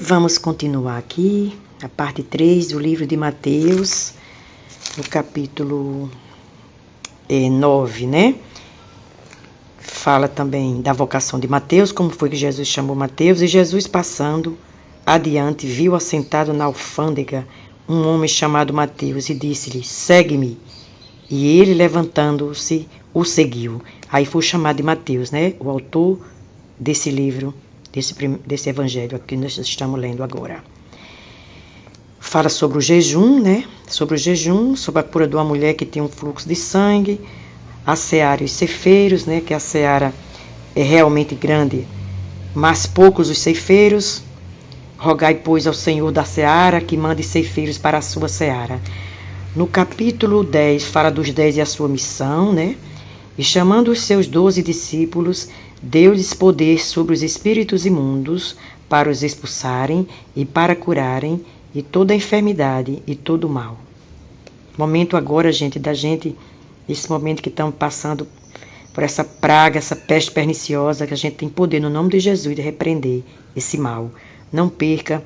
vamos continuar aqui, a parte 3 do livro de Mateus, no capítulo 9, né? Fala também da vocação de Mateus, como foi que Jesus chamou Mateus. E Jesus, passando adiante, viu assentado na alfândega um homem chamado Mateus e disse-lhe: segue-me. E ele, levantando-se, o seguiu. Aí foi chamado de Mateus, né? O autor desse livro, desse evangelho que nós estamos lendo agora. Fala sobre o jejum, né? Sobre o jejum, sobre a cura de uma mulher que tem um fluxo de sangue, a seara e os ceifeiros, né? Que a seara é realmente grande, mas poucos os ceifeiros. Rogai, pois, ao Senhor da seara que mande ceifeiros para a sua seara. No capítulo 10, fala dos 10 e a sua missão, né? E chamando os seus 12 discípulos, deu-lhes poder sobre os espíritos imundos para os expulsarem e para curarem de toda a enfermidade e todo o mal. Momento agora, gente, esse momento que estamos passando por essa praga, essa peste perniciosa, que a gente tem poder no nome de Jesus de repreender esse mal. Não perca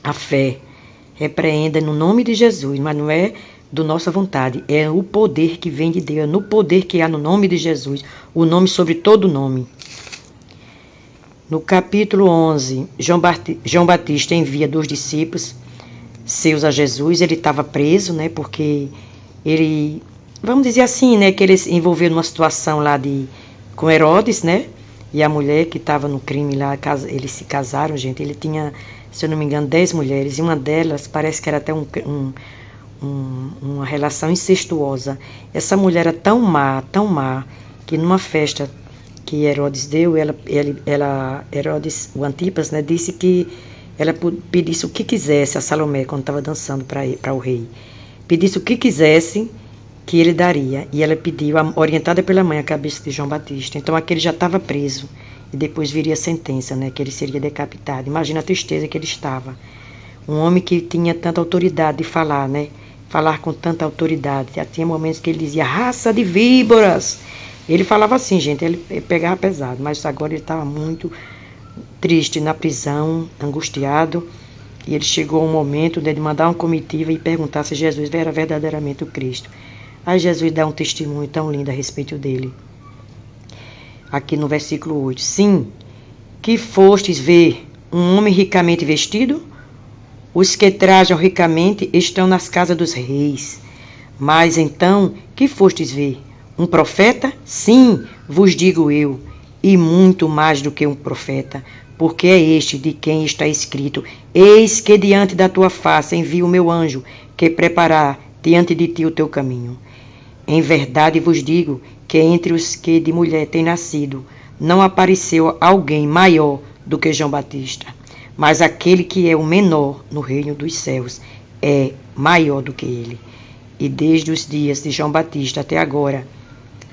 a fé, repreenda no nome de Jesus, mas não é do nossa vontade, é o poder que vem de Deus, é no poder que há no nome de Jesus, o nome sobre todo nome. No capítulo 11, João Batista envia 2 discípulos seus a Jesus. Ele estava preso, né, porque ele, vamos dizer assim, né, que ele se envolveu numa situação lá com Herodes, né, e a mulher que estava no crime lá, eles se casaram, gente. Ele tinha, se eu não me engano, 10 mulheres, e uma delas parece que era até uma relação incestuosa. Essa mulher era tão má, que numa festa que Herodes deu, Herodes, o Antipas, né, disse que ela pedisse o que quisesse a Salomé, quando estava dançando para o rei. Pedisse o que quisesse, que ele daria. E ela pediu, orientada pela mãe, a cabeça de João Batista. Então aquele já estava preso. E depois viria a sentença, né, que ele seria decapitado. Imagina a tristeza que ele estava. Um homem que tinha tanta autoridade de falar, né? Falar com tanta autoridade. Já tinha momentos que ele dizia, raça de víboras. Ele falava assim, gente, ele pegava pesado. Mas agora ele estava muito triste na prisão, angustiado. E ele chegou ao momento de mandar uma comitiva e perguntar se Jesus era verdadeiramente o Cristo. Aí Jesus dá um testemunho tão lindo a respeito dele. Aqui no versículo 8. Sim, que fostes ver um homem ricamente vestido? Os que trajam ricamente estão nas casas dos reis. Mas então, que fostes ver? Um profeta? Sim, vos digo eu, e muito mais do que um profeta, porque é este de quem está escrito: eis que diante da tua face envio o meu anjo, que preparar diante de ti o teu caminho. Em verdade vos digo que entre os que de mulher têm nascido, não apareceu alguém maior do que João Batista. Mas aquele que é o menor no reino dos céus é maior do que ele. E desde os dias de João Batista até agora,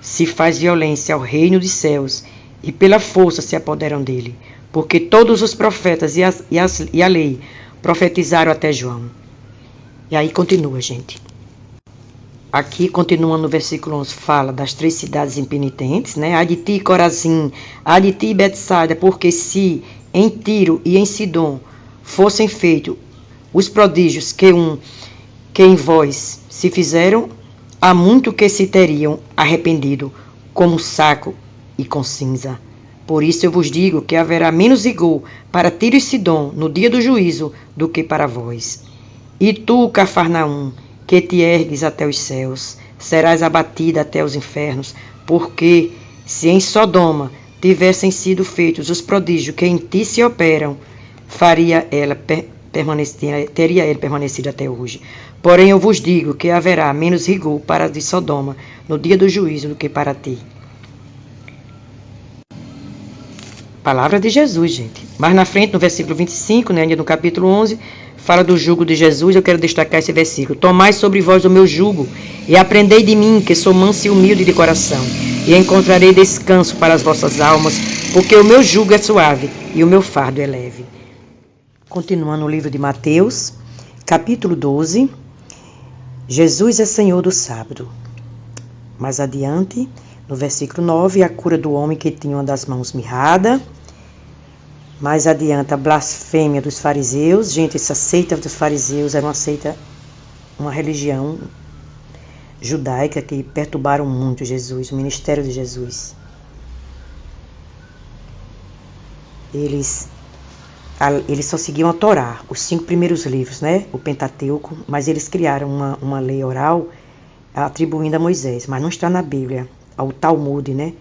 se faz violência ao reino dos céus, e pela força se apoderam dele. Porque todos os profetas e a lei profetizaram até João. E aí continua, gente. Aqui, continuando no versículo 11, fala das 3 cidades impenitentes, né? Ai de ti, Corazim, ai de ti, Betsaida, porque se em Tiro e em Sidom fossem feitos os prodígios que em vós se fizeram, há muito que se teriam arrependido, como saco e com cinza. Por isso eu vos digo que haverá menos rigor para Tiro e Sidom no dia do juízo do que para vós. E tu, Cafarnaum, que te ergues até os céus, serás abatida até os infernos, porque se em Sodoma tivessem sido feitos os prodígios que em ti se operam, teria ele permanecido até hoje. Porém eu vos digo que haverá menos rigor para de Sodoma no dia do juízo do que para ti. Palavra de Jesus, gente. Mais na frente, no versículo 25, né, ainda no capítulo 11, fala do jugo de Jesus. Eu quero destacar esse versículo. Tomai sobre vós o meu jugo e aprendei de mim, que sou manso e humilde de coração, e encontrarei descanso para as vossas almas, porque o meu jugo é suave e o meu fardo é leve. Continuando o livro de Mateus, capítulo 12. Jesus é Senhor do sábado. Mais adiante, no versículo 9, a cura do homem que tinha uma das mãos mirrada. Mais adiante, a blasfêmia dos fariseus. Gente, essa seita dos fariseus era uma seita, uma religião judaica que perturbaram muito Jesus, o ministério de Jesus. Eles só seguiam a Torá, os 5 primeiros livros, né? O Pentateuco, mas eles criaram uma lei oral atribuindo a Moisés, mas não está na Bíblia, ao Talmud, né?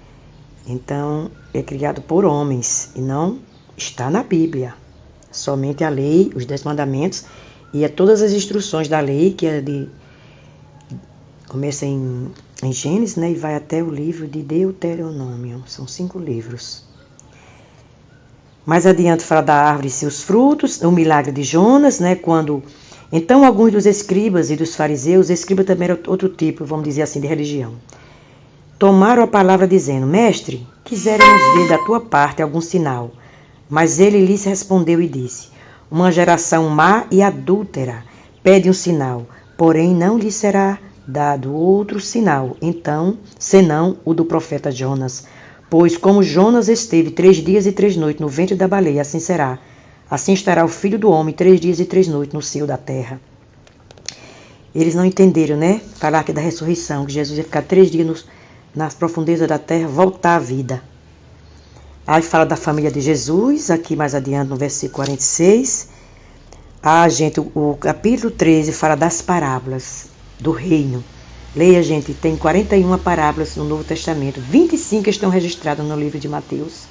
Então, é criado por homens e não está na Bíblia. Somente a lei, os 10 mandamentos e todas as instruções da lei, que começa em Gênesis, né? E vai até o livro de Deuteronômio. São 5 livros. Mais adiante fala da árvore e seus frutos, o milagre de Jonas, né? Então alguns dos escribas e dos fariseus, escriba também era outro tipo, vamos dizer assim, de religião, tomaram a palavra dizendo: Mestre, quiséramos ver da tua parte algum sinal. Mas ele lhes respondeu e disse: Uma geração má e adúltera pede um sinal, porém não lhe será dado outro sinal, então, senão o do profeta Jonas. Pois como Jonas esteve 3 dias e 3 noites no ventre da baleia, assim será. Assim estará o Filho do Homem 3 dias e 3 noites no seio da terra. Eles não entenderam, né? Falar aqui da ressurreição, que Jesus ia ficar 3 dias nas profundezas da terra, voltar à vida. Aí fala da família de Jesus, aqui mais adiante no versículo 46. Gente, o capítulo 13 fala das parábolas do reino. Leia, gente, tem 41 parábolas no Novo Testamento, 25 estão registradas no livro de Mateus.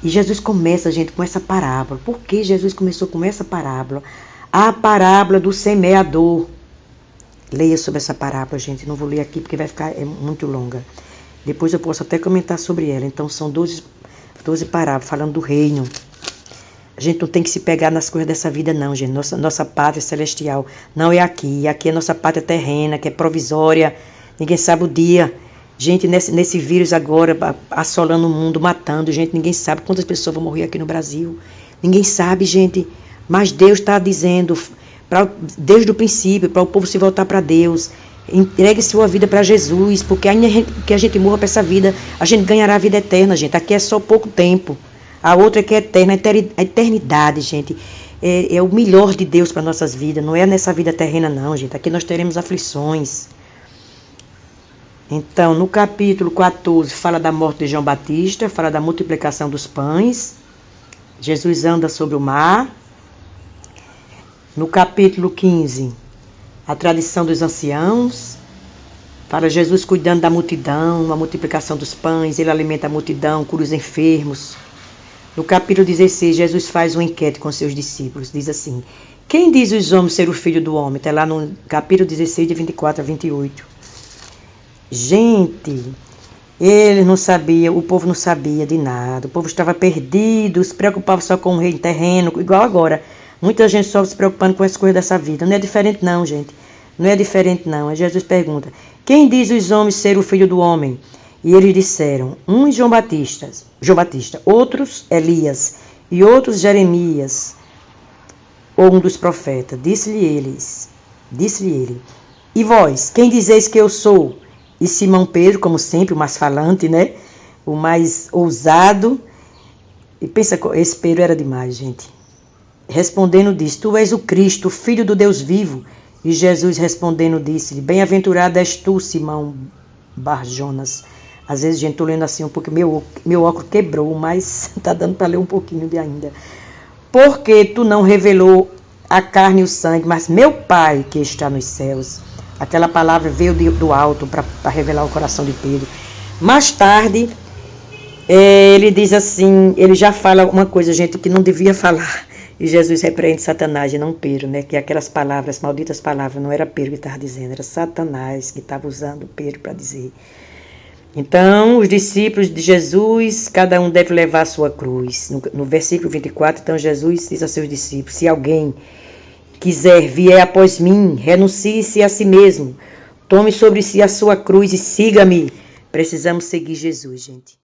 E Jesus começa, gente, com essa parábola. Por que Jesus começou com essa parábola? A parábola do semeador. Leia sobre essa parábola, gente. Não vou ler aqui porque vai ficar muito longa. Depois eu posso até comentar sobre ela. Então são 12 parábolas falando do reino. A gente não tem que se pegar nas coisas dessa vida não, gente. Nossa pátria celestial não é aqui. Aqui é nossa pátria terrena, que é provisória. Ninguém sabe o dia. Gente, nesse vírus agora, assolando o mundo, matando, gente, ninguém sabe quantas pessoas vão morrer aqui no Brasil. Ninguém sabe, gente. Mas Deus está dizendo, desde o princípio, para o povo se voltar para Deus. Entregue sua vida para Jesus, porque ainda que a gente morra para essa vida, a gente ganhará a vida eterna, gente. Aqui é só pouco tempo. A outra é que é eterna, a eternidade, gente. É o melhor de Deus para nossas vidas. Não é nessa vida terrena, não, gente. Aqui nós teremos aflições. Então, no capítulo 14, fala da morte de João Batista, fala da multiplicação dos pães. Jesus anda sobre o mar. No capítulo 15, a tradição dos anciãos. Fala Jesus cuidando da multidão, a multiplicação dos pães. Ele alimenta a multidão, cura os enfermos. No capítulo 16, Jesus faz uma enquete com seus discípulos. Diz assim: quem diz os homens ser o filho do homem? Está lá no capítulo 16, de 24 a 28. Gente, ele não sabia, o povo não sabia de nada. O povo estava perdido, se preocupava só com o reino terreno, igual agora. Muita gente só se preocupando com as coisas dessa vida. Não é diferente não, gente. Não é diferente não. Aí Jesus pergunta: quem diz os homens ser o filho do homem? E eles disseram: uns João Batista, outros Elias, e outros Jeremias, ou um dos profetas. Disse-lhe ele: e vós, quem dizeis que eu sou? E Simão Pedro, como sempre, o mais falante, né? O mais ousado. E pensa, esse Pedro era demais, gente. Respondendo disse: tu és o Cristo, o Filho do Deus vivo. E Jesus respondendo disse-lhe: bem-aventurado és tu, Simão Bar-Jonas. Às vezes, gente, estou lendo assim um pouco, meu óculos quebrou, mas está dando para ler um pouquinho de ainda. Porque tu não revelou a carne e o sangue, mas meu Pai que está nos céus. Aquela palavra veio do alto para revelar o coração de Pedro. Mais tarde, ele diz assim, ele já fala uma coisa, gente, que não devia falar. E Jesus repreende Satanás e não Pedro, né? Que aquelas palavras, malditas palavras, não era Pedro que estava dizendo, era Satanás que estava usando Pedro para dizer. Então, os discípulos de Jesus, cada um deve levar a sua cruz. No versículo 24, então, Jesus diz a seus discípulos: se alguém quiser vier após mim, renuncie-se a si mesmo, tome sobre si a sua cruz e siga-me. Precisamos seguir Jesus, gente.